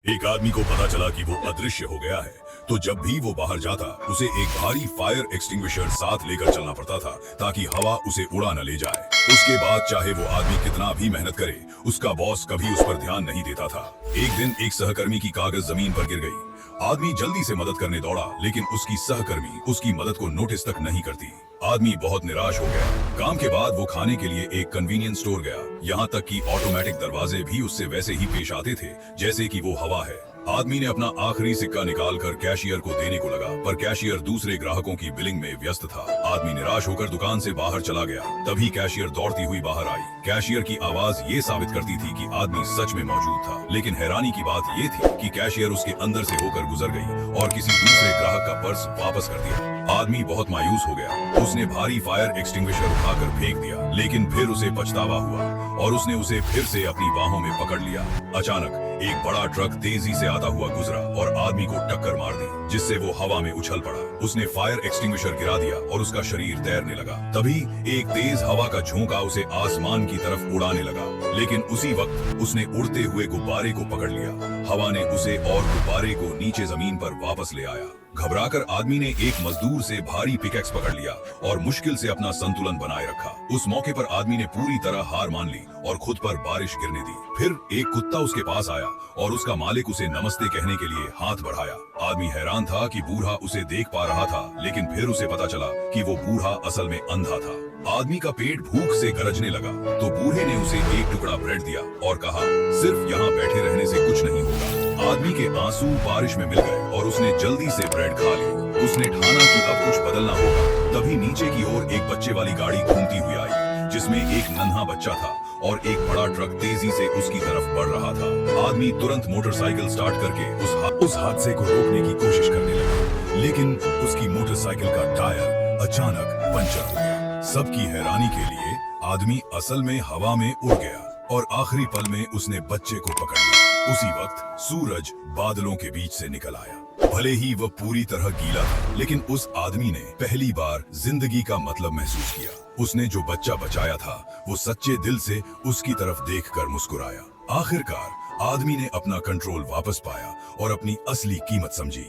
एक आदमी को पता चला कि वो अदृश्य हो गया है, तो जब भी वो बाहर जाता उसे एक भारी फायर एक्सटिंग्विशर साथ लेकर चलना पड़ता था ताकि हवा उसे उड़ा न ले जाए। उसके बाद चाहे वो आदमी कितना भी मेहनत करे, उसका बॉस कभी उस पर ध्यान नहीं देता था। एक दिन एक सहकर्मी की कागज जमीन पर गिर गई। आदमी जल्दी से मदद करने दौड़ा, लेकिन उसकी सहकर्मी उसकी मदद को नोटिस तक नहीं करती। आदमी बहुत निराश हो गया। काम के बाद वो खाने के लिए एक कन्वीनियंस स्टोर गया। यहाँ तक कि ऑटोमेटिक दरवाजे भी उससे वैसे ही पेश आते थे जैसे कि वो हवा है। आदमी ने अपना आखिरी सिक्का निकालकर कैशियर को देने को लगा, पर कैशियर दूसरे ग्राहकों की बिलिंग में व्यस्त था। आदमी निराश होकर दुकान से बाहर चला गया। तभी कैशियर दौड़ती हुई बाहर आई। कैशियर की आवाज ये साबित करती थी कि आदमी सच में मौजूद था, लेकिन हैरानी की बात ये थी कि कैशियर उसके अंदर से होकर गुजर गई और किसी दूसरे ग्राहक का पर्स वापस कर दिया। आदमी बहुत मायूस हो गया। उसने भारी फायर एक्सटिंग्विशर उठाकर फेंक दिया, लेकिन फिर उसे पछतावा हुआ और उसने उसे फिर से अपनी बाहों में पकड़ लिया। अचानक एक बड़ा ट्रक तेजी से आता हुआ गुजरा और आदमी को टक्कर मार दी, जिससे वो हवा में उछल पड़ा। उसने फायर एक्सटिंग्विशर गिरा दिया और उसका शरीर तैरने लगा। तभी एक तेज हवा का झोंका उसे आसमान की तरफ उड़ाने लगा, लेकिन उसी वक्त उसने उड़ते हुए गुब्बारे को पकड़ लिया। हवा ने उसे और गुब्बारे को नीचे जमीन पर वापस ले आया। घबराकर आदमी ने एक मजदूर से भारी पिकैक्स पकड़ लिया और मुश्किल से अपना संतुलन बनाए रखा। उस मौके पर आदमी ने पूरी तरह हार मान ली और खुद पर बारिश गिरने दी। फिर एक कुत्ता उसके पास आया और उसका मालिक उसे नमस्ते कहने के लिए हाथ बढ़ाया। आदमी हैरान था कि बूढ़ा उसे देख पा रहा था, लेकिन फिर उसे पता चला कि वो बूढ़ा असल में अंधा था। आदमी का पेट भूख से गरजने लगा, तो बूढ़े ने उसे एक टुकड़ा ब्रेड दिया और कहा, सिर्फ यहाँ बैठे रहने से कुछ नहीं होगा। आदमी के आंसू बारिश में मिल गए और उसने जल्दी से ब्रेड खा ली। उसने ठाना कि अब कुछ बदलना होगा। तभी नीचे की ओर एक बच्चे वाली गाड़ी घूमती हुई आई, जिसमें एक नन्हा बच्चा था और एक बड़ा ट्रक तेजी से उसकी तरफ बढ़ रहा था। आदमी तुरंत मोटरसाइकिल स्टार्ट करके उस हादसे को रोकने की कोशिश करने लगा, लेकिन उसकी मोटरसाइकिल का टायर अचानक पंचर हो गया। सबकी हैरानी के लिए आदमी असल में हवा में उड़ गया और आखिरी पल में उसने बच्चे को पकड़ लिया। उसी वक्त सूरज बादलों के बीच से निकल आया। भले ही वह पूरी तरह गीला था, लेकिन उस आदमी ने पहली बार जिंदगी का मतलब महसूस किया। उसने जो बच्चा बचाया था वो सच्चे दिल से उसकी तरफ देखकर मुस्कुराया। आखिरकार आदमी ने अपना कंट्रोल वापस पाया और अपनी असली कीमत समझी।